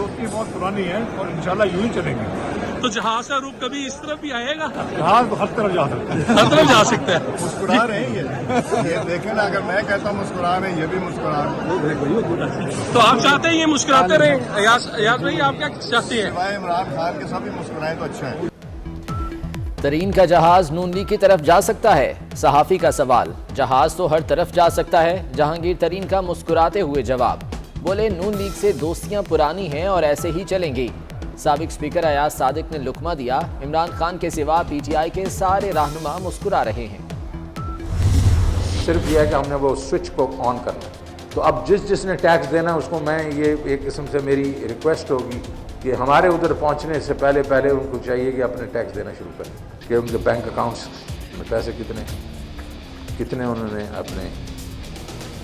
दोस्ती बहुत पुरानी है और इंशाल्लाह यूं ही चलेंगे। तो जहाज का रुख कभी इस तरफ भी आएगा? जहाज हर तरफ जा सकता है, हर तरफ जा सकता है। मुस्कुरा रहे हैं ये देखें ना, अगर मैं कहता हूँ मुस्कुरा रहे हैं, ये भी मुस्कुरा रहे हैं। तो आप चाहते हैं ये मुस्कुराते रहे? याद भाई, आप क्या चाहते हैं? सिवाय इमरान खान के सभी मुस्कुराएं तो अच्छा है। तरीन का जहाज नून लीग की तरफ जा सकता है? सहाफी का सवाल। जहाज तो हर तरफ जा सकता है। जहांगीर तरीन का मुस्कुराते हुए जवाब। बोले, नून लीग से दोस्तियां पुरानी हैं और ऐसे ही चलेंगी। साबिक स्पीकर अयाज सादिक ने लुकमा दिया। इमरान खान के सिवा पीटीआई के सारे रहनुमा मुस्कुरा रहे हैं। सिर्फ यह है कि हमने वो स्विच को ऑन करना है। तो अब जिसने टैक्स देना है उसको, मैं ये एक किस्म से मेरी रिक्वेस्ट होगी कि हमारे उधर पहुंचने से पहले उनको चाहिए कि अपने टैक्स देना शुरू करें कि उनके बैंक अकाउंट्स में पैसे कितने उन्होंने अपने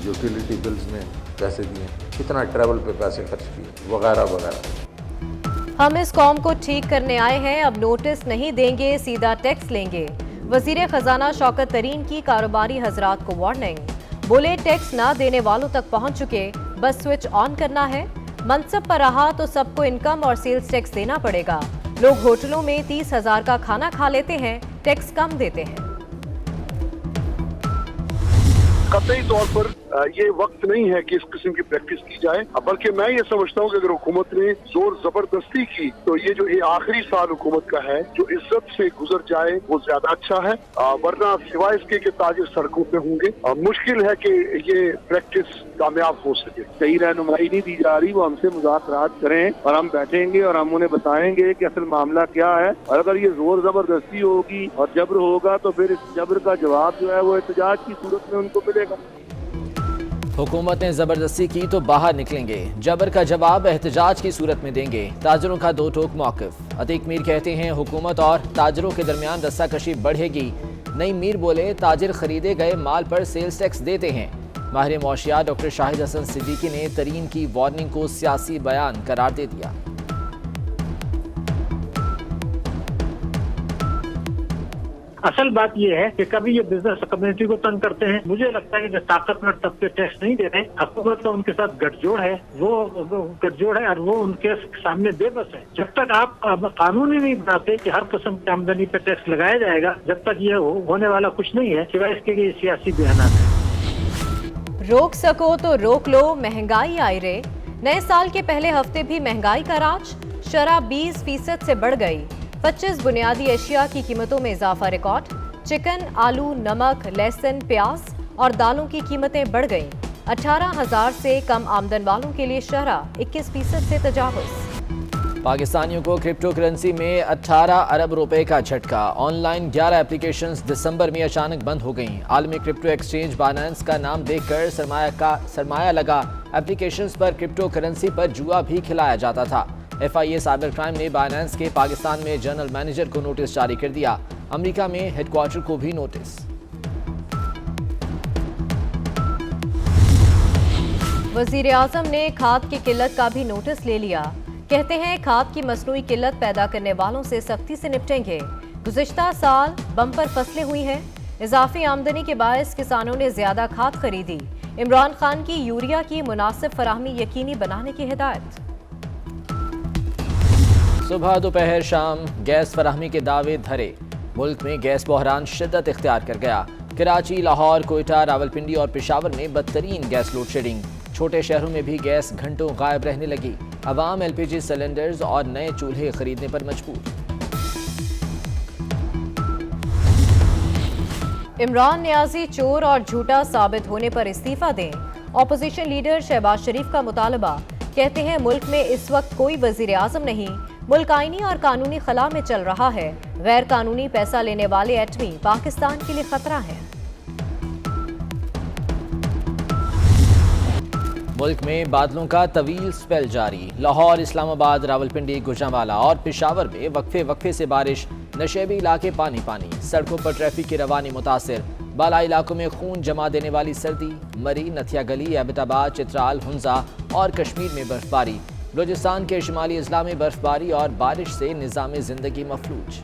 यूटिलिटी बिल्स में पैसे दिए, कितना ट्रैवल पे पैसे खर्च किए, वगैरह वगैरह। हम इस कौम को ठीक करने आए हैं, अब नोटिस नहीं देंगे, सीधा टैक्स लेंगे। वजीर खजाना शौकत तरीन की कारोबारी हजरात को वार्निंग। बोले, टैक्स ना देने वालों तक पहुंच चुके, बस स्विच ऑन करना है। मनसब पर रहा तो सबको इनकम और सेल्स टैक्स देना पड़ेगा। लोग होटलों में 30,000 का खाना खा लेते हैं, टैक्स कम देते हैं। कतई तौर पर ये वक्त नहीं है कि इस किस्म की प्रैक्टिस की जाए, बल्कि मैं ये समझता हूँ कि अगर हुकूमत ने जोर जबरदस्ती की तो ये आखिरी साल हुकूमत का है, जो इज्जत से गुजर जाए वो ज्यादा अच्छा है। वरना सिवाय इसके कि ताजिर सड़कों पे होंगे, मुश्किल है कि ये प्रैक्टिस कामयाब हो सके। सही रहनुमाई नहीं दी जा रही, वो हमसे मुज़ाकरात करें और हम बैठेंगे और हम उन्हें बताएंगे कि असल मामला क्या है। और अगर ये जोर जबरदस्ती होगी और जबर होगा तो फिर इस जबर का जवाब जो है वो एहतजाज की सूरत में उनको मिलेगा। हुकूमत ने जबरदस्ती की तो बाहर निकलेंगे, जबर का जवाब एहतजाज की सूरत में देंगे। ताजरों का दो टोक मौक़िफ़। अतीक मीर कहते हैं हुकूमत और ताजरों के दरमियान रस्साकशी बढ़ेगी। नईम मीर बोले, ताजिर खरीदे गए माल पर सेल्स टैक्स देते हैं। माहिर मौशियात डॉक्टर शाहिद हसन सिद्दीकी ने तरीन की वार्निंग को सियासी बयान करार दे दिया। असल बात यह है कि कभी ये बिजनेस कम्युनिटी को तंग करते हैं। मुझे लगता है कि जो ताकतवर तबके टैक्स नहीं दे रहे, हुकूमत का उनके साथ गठजोड़ है, वो गठजोड़ है और वो उनके सामने बेबस है। जब तक आप कानून ही नहीं बनाते कि हर किस्म की आमदनी पे टैक्स लगाया जाएगा, जब तक ये होने वाला कुछ नहीं है, सिवाय इसके कि सियासी बयान है। रोक सको तो रोक लो, महंगाई आई रे। नए साल के पहले हफ्ते भी महंगाई का राज। शराब 20% से बढ़ गई। 25 बुनियादी एशिया की कीमतों में इजाफा रिकॉर्ड। चिकन, आलू, नमक, लहसुन, प्याज और दालों की कीमतें बढ़ गईं। 18,000 से कम आमदन वालों के लिए शरह 21% से तजावुज। पाकिस्तानियों को क्रिप्टो करेंसी में 18 अरब रुपए का झटका। ऑनलाइन 11 एप्लीकेशंस दिसंबर में अचानक बंद हो गईं। आलमी क्रिप्टो एक्सचेंज बाइनेंस का नाम देखकर सरमाया लगा एप्लीकेशंस पर क्रिप्टो करेंसी पर जुआ भी खिलाया जाता था। FIA साइबर क्राइम ने बाइनेंस के पाकिस्तान में जनरल मैनेजर को नोटिस जारी कर दिया। अमेरिका में हेडक्वार्टर को भी नोटिस। वजीर आजम ने खाद की किल्लत का भी नोटिस ले लिया। कहते हैं खाद की मसनूई किल्लत पैदा करने वालों से सख्ती से निपटेंगे। गुज़िश्ता साल बम्पर फसलें हुई हैं। इजाफी आमदनी के बायस किसानों ने ज्यादा खाद खरीदी। इमरान खान की यूरिया की मुनासिब फराहमी यकीनी बनाने की हिदायत। सुबह दोपहर शाम गैस फराहमी के दावे धरे। मुल्क में गैस बहरान शिद्दत इख्तियार कर गया। कराची, लाहौर, कोयटा, रावलपिंडी और पेशावर में बदतरीन गैस लोड शेडिंग। छोटे शहरों में भी गैस घंटों गायब रहने लगी। अवाम LPG सिलेंडर्स और नए चूल्हे खरीदने पर मजबूर। इमरान नियाजी चोर और झूठा साबित होने पर इस्तीफा दें। ऑपोजिशन लीडर शहबाज शरीफ का मुतालबा। कहते हैं मुल्क में इस वक्त कोई वजीर आजम नहीं, मुल्क आईनी और कानूनी खला में चल रहा है। गैर कानूनी पैसा लेने वाले एटमी पाकिस्तान के लिए खतरा है। मुल्क में बादलों का तवील स्पेल जारी। लाहौर, इस्लामाबाद, रावलपिंडी, गुजरांवाला और पेशावर में वक्फे वक्फे से बारिश। नशेबी इलाके पानी पानी। सड़कों पर ट्रैफिक की रवानी मुतासिर। बाला इलाकों में खून जमा देने वाली सर्दी। मरी, नथिया गली, एबटाबाद, चित्राल, हुंजा और कश्मीर में बर्फबारी। बलूचिस्तान के शुमाली अजला में बर्फबारी और बारिश से निज़ाम जिंदगी मफलूज।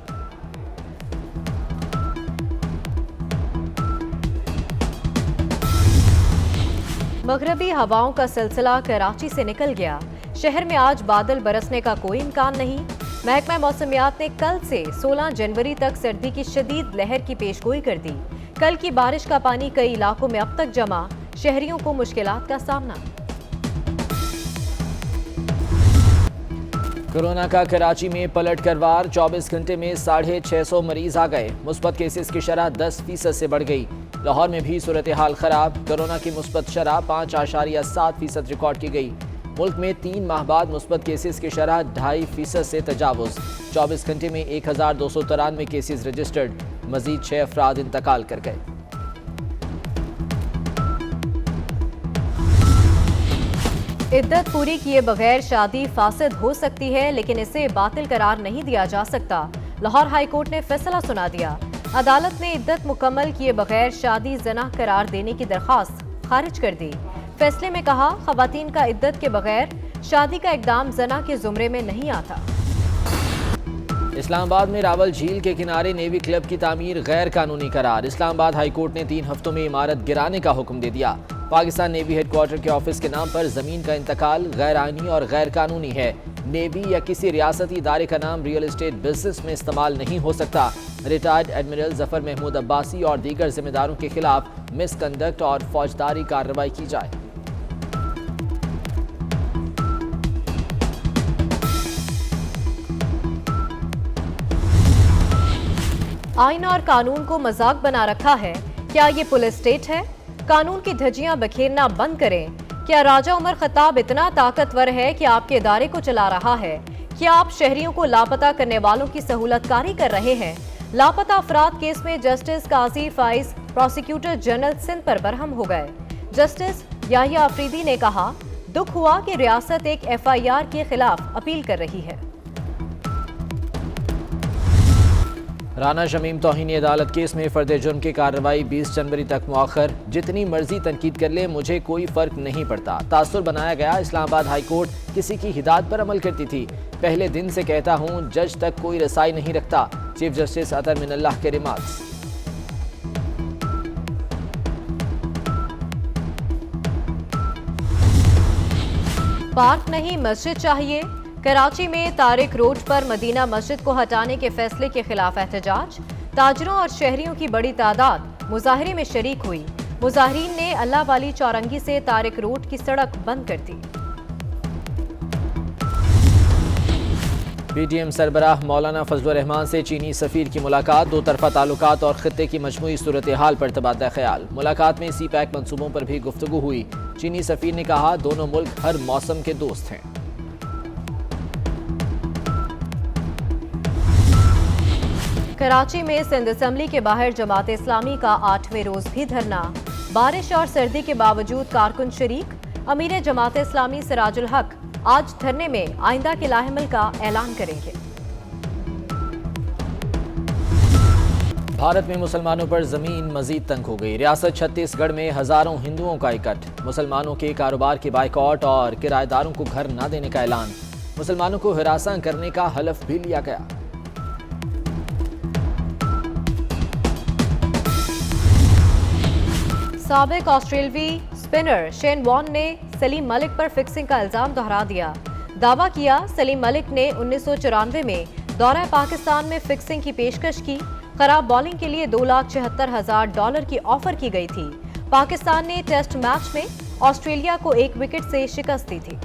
मगरबी हवाओं का सिलसिला कराची से निकल गया। शहर में आज बादल बरसने का कोई इम्कान नहीं। महकमा मौसमियात ने कल से 16 जनवरी तक सर्दी की शदीद लहर की पेशगोई कर दी। कल की बारिश का पानी कई इलाकों में अब तक जमा, शहरियों को मुश्किलात का सामना। कोरोना का कराची में पलट कर वार, 24 घंटे में 650 मरीज आ गए। मुस्बत केसेस की शरह 10% से बढ़ गई। लाहौर में भी सूरत हाल खराब, कोरोना की मुस्बत शरह 5.7% रिकॉर्ड की गई। मुल्क में 3 माह बाद मुस्बत केसेस की शरह 2.5% से तजावुज। 24 घंटे में 1293 केसेस रजिस्टर्ड, मजीद 6 अफराद इंतकाल कर गए। इद्दत पूरी किए बगैर शादी फासिद हो सकती है, लेकिन इसे बातिल करार नहीं दिया जा सकता। लाहौर हाई कोर्ट ने फैसला सुना दिया। अदालत ने इद्दत मुकम्मल किए बगैर शादी जना करार देने की दरख्वास्त खारिज कर दी। फैसले में कहा, खवातीन का इद्दत के बगैर शादी का इकदाम जना के जुमरे में नहीं आता। इस्लामाबाद में रावल झील के किनारे नेवी क्लब की तामीर गैर कानूनी करार। इस्लामाबाद हाई कोर्ट ने 3 हफ्तों में इमारत गिराने का हुक्म दे दिया। पाकिस्तान नेवी हेडक्वार्टर के ऑफिस के नाम पर जमीन का इंतकाल गैर आईनी और गैर कानूनी है। नेवी या किसी रियासती इदारे का नाम रियल एस्टेट बिजनेस में इस्तेमाल नहीं हो सकता। रिटायर्ड एडमिरल जफर महमूद अब्बासी और दीगर जिम्मेदारों के खिलाफ मिसकंडक्ट और फौजदारी कार्रवाई की जाए। आईन और कानून को मजाक बना रखा है। क्या ये पुलिस स्टेट है? कानून की धज्जियां बखेरना बंद करें। क्या राजा उमर खत्ताब इतना ताकतवर है कि आपके इदारे को चला रहा है? क्या आप शहरियों को लापता करने वालों की सहूलतकारी कर रहे हैं? लापता अफराद केस में जस्टिस काजी फाइज प्रोसिक्यूटर जनरल सिंध पर बरहम हो गए। जस्टिस याहिया अफरीदी ने कहा, दुख हुआ कि रियासत एक FIR के खिलाफ अपील कर रही है। राना शमीम तौहीन अदालत केस में फर्द जुर्म की कार्रवाई 20 जनवरी तक मुअख्खर। जितनी मर्जी तनकीद कर ले, मुझे कोई फर्क नहीं पड़ता। तासुर बनाया गया। इस्लामाबाद हाई कोर्ट किसी की हिदायत पर अमल करती थी। पहले दिन से कहता हूं, जज तक कोई रसाई नहीं रखता। चीफ जस्टिस अतर मिनल्लाह के रिमार्क्स। पार्क नहीं मस्जिद चाहिए। कराची में तारिक रोड पर मदीना मस्जिद को हटाने के फैसले के खिलाफ एहतजाज। ताजरों और शहरियों की बड़ी तादाद मुजाहरे में शरीक हुई। मुजाहरीन ने अल्लाह वाली चौरंगी से तारिक रोड की सड़क बंद कर दी। PTM सरबराह मौलाना फजलुर रहमान से चीनी सफीर की मुलाकात। 2 तरफा ताल्लुकात और खित्ते की मजमूई सूरत हाल पर तबादला ख्याल। मुलाकात में CPEC मंसूबों पर भी गुफ्तगू हुई। चीनी सफीर ने कहा, दोनों मुल्क हर मौसम के दोस्त हैं। कराची में सिंध असेंबली के बाहर जमात इस्लामी का 8वें रोज भी धरना। बारिश और सर्दी के बावजूद कारकुन शरीक। अमीर जमात इस्लामी सिराजुल हक आज धरने में आइंदा के लाहेमल का ऐलान करेंगे। भारत में मुसलमानों पर जमीन मजीद तंग हो गई। रियासत छत्तीसगढ़ में हजारों हिंदुओं का इकट्ठ। मुसलमानों के कारोबार के बाइकआउट और किराएदारों को घर न देने का ऐलान। मुसलमानों को हिरासा करने का हलफ भी लिया गया। साबिक ऑस्ट्रेलवी स्पिनर शेन वॉर्न ने सलीम मलिक पर फिक्सिंग का इल्जाम दोहरा दिया। दावा किया, सलीम मलिक ने 1994 में दौरा पाकिस्तान में फिक्सिंग की पेशकश की। खराब बॉलिंग के लिए $2,76,000 की ऑफर की गई थी। पाकिस्तान ने टेस्ट मैच में ऑस्ट्रेलिया को 1 विकेट से शिकस्त दी थी।